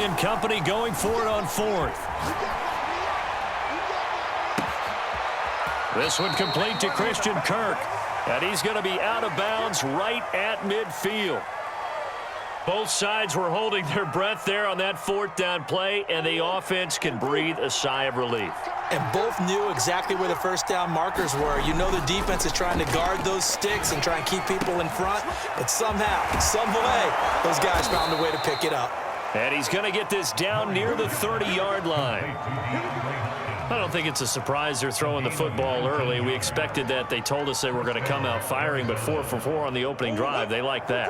and company going for it on fourth. This one complete to Christian Kirk. And he's going to be out of bounds right at midfield. Both sides were holding their breath there on that fourth down play, and the offense can breathe a sigh of relief. And both knew exactly where the first down markers were. You know the defense is trying to guard those sticks and try and keep people in front, but somehow, some way, those guys found a way to pick it up. And he's going to get this down near the 30-yard line. I don't think it's a surprise they're throwing the football early. We expected that. They told us they were going to come out firing, but 4 for 4 on the opening drive. They like that.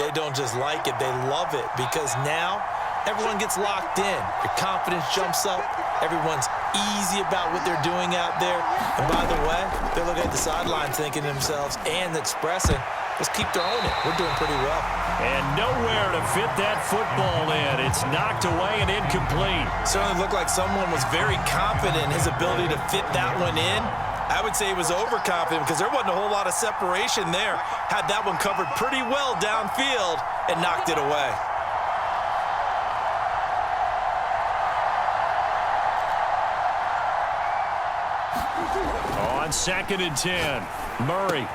They don't just like it. They love it because now everyone gets locked in. Your confidence jumps up. Everyone's easy about what they're doing out there. And by the way, they're looking at the sideline thinking to themselves and expressing, let's keep throwing it. We're doing pretty well. And nowhere to fit that football in. It's knocked away and incomplete. Certainly looked like someone was very confident in his ability to fit that one in. I would say he was overconfident because there wasn't a whole lot of separation there. Had that one covered pretty well downfield and knocked it away. On 2nd and 10, Murray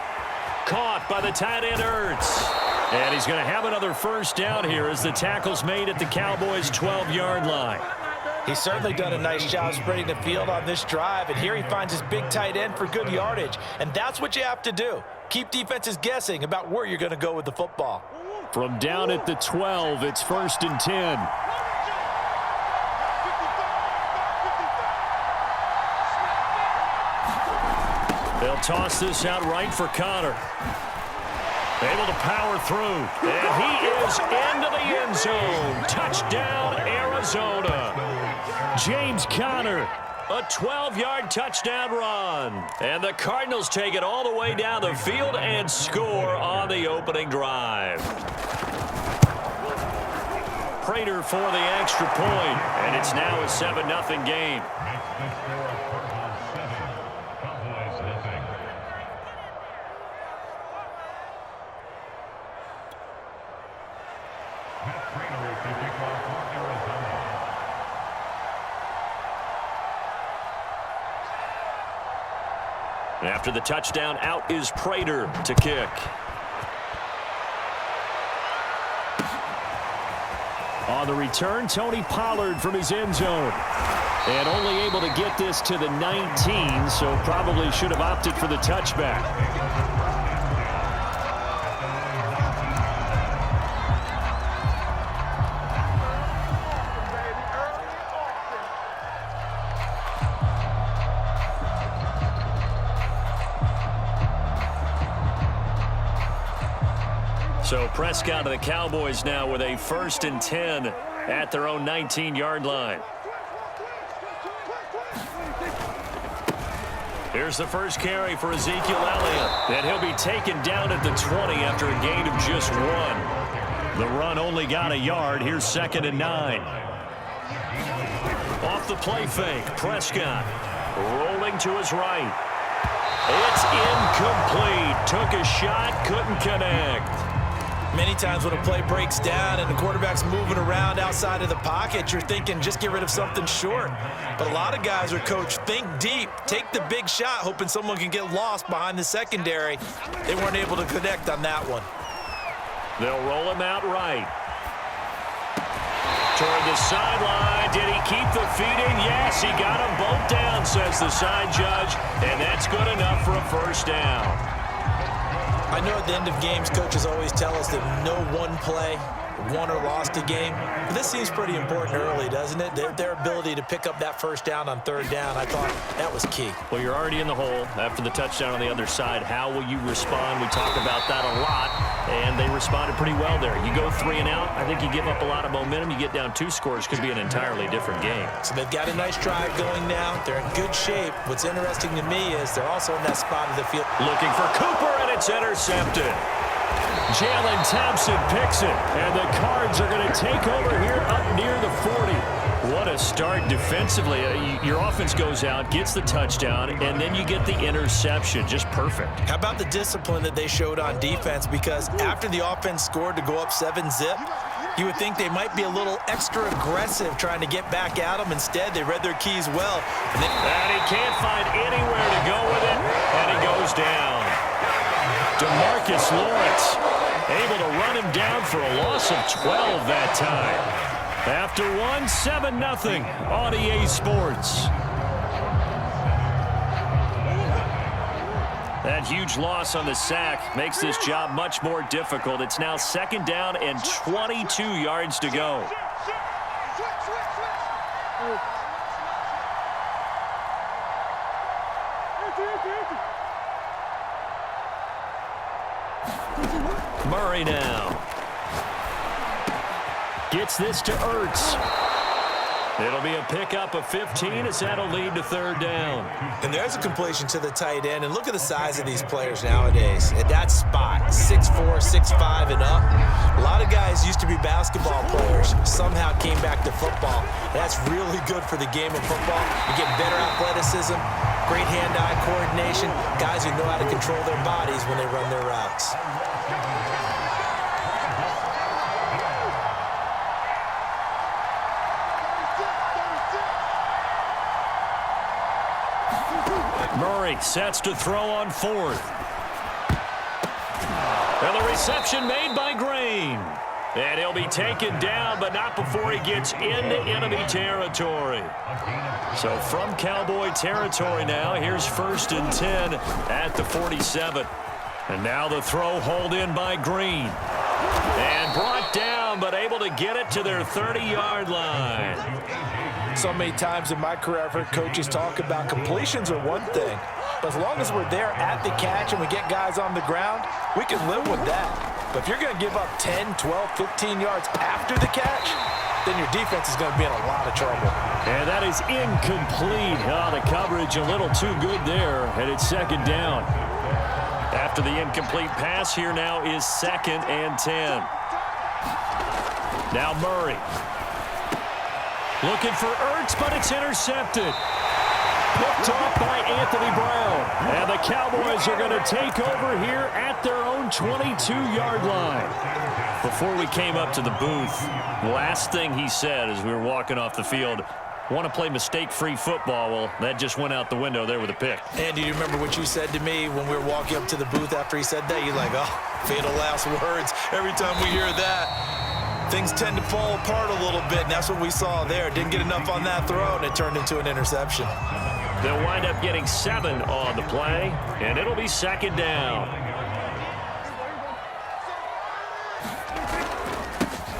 caught by the tight end Ertz. And he's going to have another first down here as the tackle's made at the Cowboys' 12-yard line. He's certainly done a nice job spreading the field on this drive, and here he finds his big tight end for good yardage. And that's what you have to do. Keep defenses guessing about where you're going to go with the football. From down at the 12, it's 1st and 10. They'll toss this out right for Connor. Able to power through. And he is into the end zone. Touchdown, Arizona. James Conner, a 12-yard touchdown run. And the Cardinals take it all the way down the field and score on the opening drive. Prater for the extra point, and it's now a 7-0 game. After the touchdown, out is Prater to kick. On the return, Tony Pollard from his end zone. And only able to get this to the 19, so probably should have opted for the touchback. So Prescott of the Cowboys now with a 1st and 10 at their own 19-yard line. Here's the first carry for Ezekiel Elliott. And he'll be taken down at the 20 after a gain of just 1. The run only got a yard. Here's 2nd and 9. Off the play fake, Prescott rolling to his right. It's incomplete. Took a shot, couldn't connect. Many times when a play breaks down and the quarterback's moving around outside of the pocket, you're thinking just get rid of something short. But a lot of guys are coached, think deep, take the big shot, hoping someone can get lost behind the secondary. They weren't able to connect on that one. They'll roll him out right. Toward the sideline. Did he keep the feet in? Yes, he got them both down, says the side judge. And that's good enough for a first down. I know at the end of games, coaches always tell us that no one play won or lost a game. But this seems pretty important early, doesn't it? Their ability to pick up that first down on 3rd down, I thought that was key. Well, you're already in the hole after the touchdown on the other side. How will you respond? We talk about that a lot, and they responded pretty well there. You go 3 and out, I think you give up a lot of momentum. You get down 2 scores, could be an entirely different game. So they've got a nice drive going now. They're in good shape. What's interesting to me is they're also in that spot of the field. Looking for Cooper, and it's intercepted. Jalen Thompson picks it, and the Cards are going to take over here up near the 40. What a start defensively. Your offense goes out, gets the touchdown, and then you get the interception. Just perfect. How about the discipline that they showed on defense? Because after the offense scored to go up 7-zip, You would think they might be a little extra aggressive trying to get back at him. Instead, they read their keys well. And he can't find anywhere to go with it, and he goes down. DeMarcus Lawrence able to run him down for a loss of 12 that time. After one, 7-0 on EA Sports. That huge loss on the sack makes this job much more difficult. It's now 2nd down and 22 yards to go. Murray now. Gets this to Ertz. It'll be a pickup of 15 as that'll lead to 3rd down. And there's a completion to the tight end. And look at the size of these players nowadays. At that spot, 6'4", 6'5", and up. A lot of guys used to be basketball players. Somehow came back to football. That's really good for the game of football. You get better athleticism, great hand-eye coordination, guys who know how to control their bodies when they run their routes. Murray sets to throw on 4th. And the reception made by Green. And he'll be taken down, but not before he gets into enemy territory. So from Cowboy territory now, here's 1st and 10 at the 47. And now the throw hauled in by Green. And brought down, but able to get it to their 30-yard line. So many times in my career, I've heard coaches talk about completions are one thing. But as long as we're there at the catch and we get guys on the ground, we can live with that. But if you're going to give up 10, 12, 15 yards after the catch, then your defense is going to be in a lot of trouble. And that is incomplete. The coverage a little too good there, and it's 2nd down. After the incomplete pass, here now is 2nd and 10. Now Murray. Looking for Ertz, but it's intercepted. Picked off by Anthony Brown. And the Cowboys are going to take over here at their own 22-yard line. Before we came up to the booth, the last thing he said as we were walking off the field, want to play mistake-free football. Well, that just went out the window there with a pick. And do you remember what you said to me when we were walking up to the booth after he said that? You're like, oh, fatal last words. Every time we hear that, things tend to fall apart a little bit, and that's what we saw there. Didn't get enough on that throw, and it turned into an interception. They'll wind up getting 7 on the play, and it'll be 2nd down.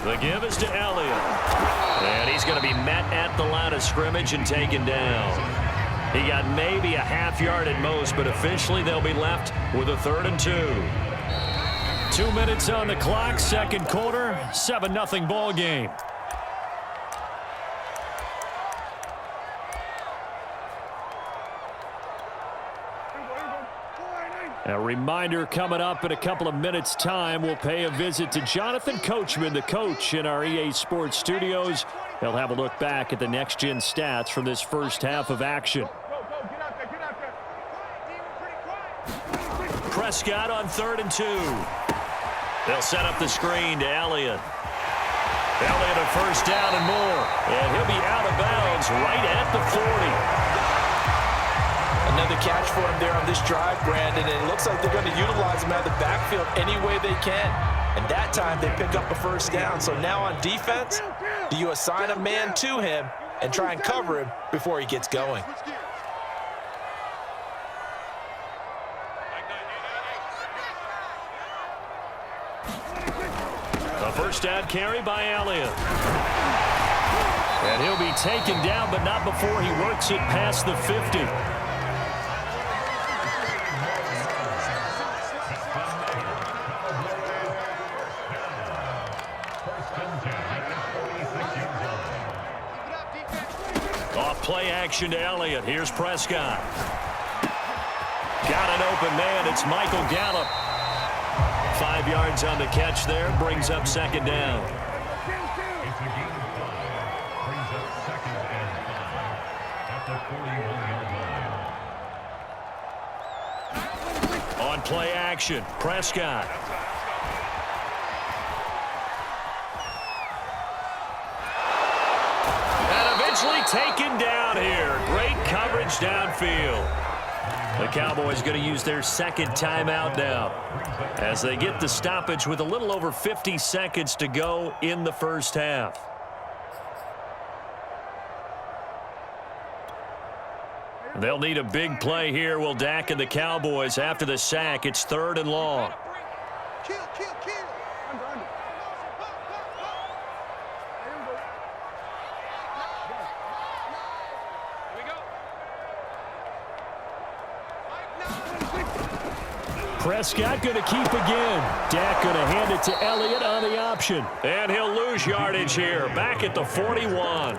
The give is to Elliott. And he's going to be met at the line of scrimmage and taken down. He got maybe a half yard at most, but officially they'll be left with a 3rd and 2. 2 minutes on the clock, 2nd quarter, 7-0 ball game. A reminder coming up in a couple of minutes' time, we'll pay a visit to Jonathan Coachman, the coach in our EA Sports studios. He'll have a look back at the next-gen stats from this first half of action. Prescott on 3rd and 2. They'll set up the screen to Elliott. Elliott a 1st down and more. And he'll be out of bounds right at the 40. Another catch for him there on this drive, Brandon, and it looks like they're going to utilize him out of the backfield any way they can. And that time they pick up a 1st down. So now on defense, do you assign a man to him and try and cover him before he gets going? A 1st down carry by Elliott. And he'll be taken down, but not before he works it past the 50. Play action to Elliott. Here's Prescott. Got an open man. It's Michael Gallup. 5 yards on the catch there. Brings up 2nd down. On play action, Prescott. easily taken down here. Great coverage downfield. The Cowboys going to use their second timeout now as they get the stoppage with a little over 50 seconds to go in the first half. They'll need a big play here, will Dak and the Cowboys. After the sack, it's 3rd and long. Prescott going to keep again. Dak going to hand it to Elliott on the option. And he'll lose yardage here. Back at the 41.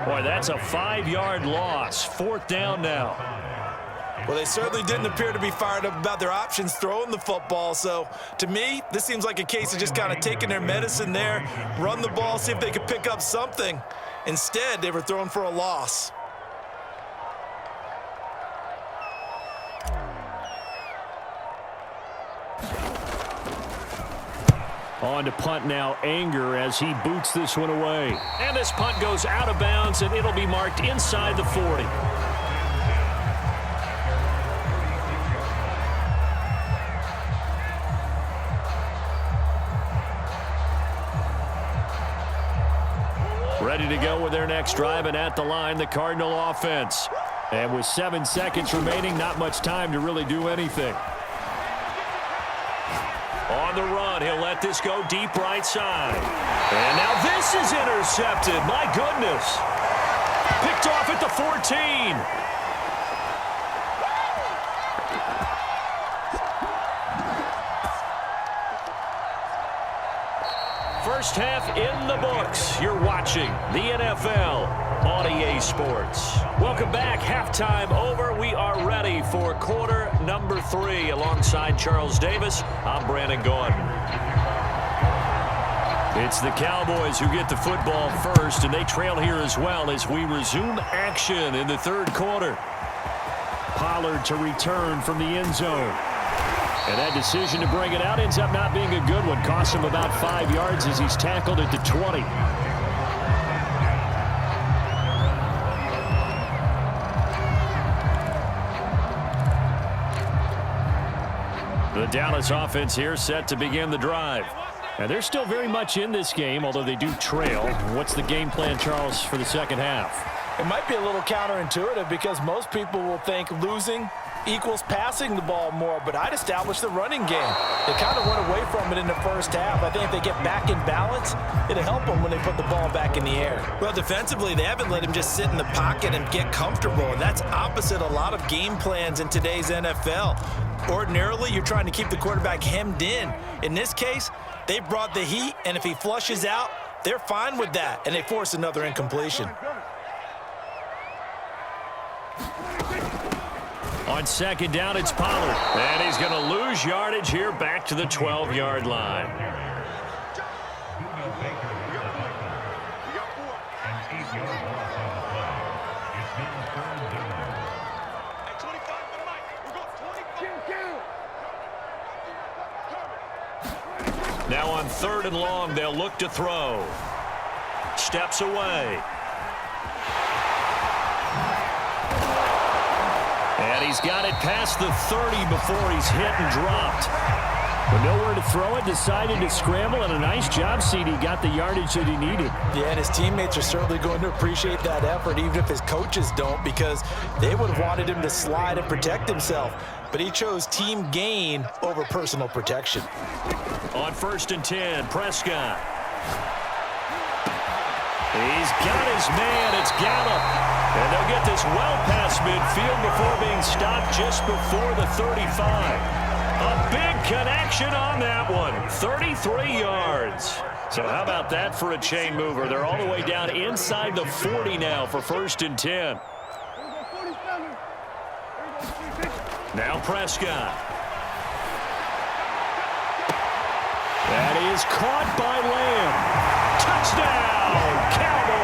Boy, that's a 5-yard loss. 4th down now. Well, they certainly didn't appear to be fired up about their options throwing the football. So, to me, this seems like a case of just kind of taking their medicine there, run the ball, see if they could pick up something. Instead, they were throwing for a loss. On to punt now, Anger, as he boots this one away. And this punt goes out of bounds, and it'll be marked inside the 40. Ready to go with their next drive, and at the line, the Cardinal offense. And with 7 seconds remaining, not much time to really do anything. On the run, he'll let this go deep right side. And now this is intercepted. My goodness. Picked off at the 14. First half in the books. You're watching the NFL on EA Sports. Welcome back. Halftime over. We are ready for quarter number 3. Alongside Charles Davis, I'm Brandon Gordon. It's the Cowboys who get the football first, and they trail here as well as we resume action in the 3rd quarter. Pollard to return from the end zone. And that decision to bring it out ends up not being a good one. Costs him about 5 yards as he's tackled at the 20. The Dallas offense here set to begin the drive. And they're still very much in this game, although they do trail. What's the game plan, Charles, for the second half? It might be a little counterintuitive because most people will think losing equals passing the ball more, but I'd establish the running game. They kind of went away from it in the first half. I think if they get back in balance, it'll help them when they put the ball back in the air. Well, defensively, they haven't let him just sit in the pocket and get comfortable, and that's opposite a lot of game plans in today's NFL. Ordinarily, you're trying to keep the quarterback hemmed in. In this case, they brought the heat, and if he flushes out, they're fine with that, and they force another incompletion. On second down, it's Pollard. And he's going to lose yardage here back to the 12-yard line. Now on 3rd and long, they'll look to throw. Steps away. And he's got it past the 30 before he's hit and dropped. But nowhere to throw it, decided to scramble, and a nice job, CD. Got the yardage that he needed. Yeah, and his teammates are certainly going to appreciate that effort, even if his coaches don't, because they would have wanted him to slide and protect himself. But he chose team gain over personal protection. On 1st and 10, Prescott. He's got his man. It's Gallup. And they'll get this well past midfield before being stopped just before the 35. A big connection on that one. 33 yards. So how about that for a chain mover? They're all the way down inside the 40 now for 1st and 10. Now Prescott. That is caught by Lamb. Touchdown, Cowboys.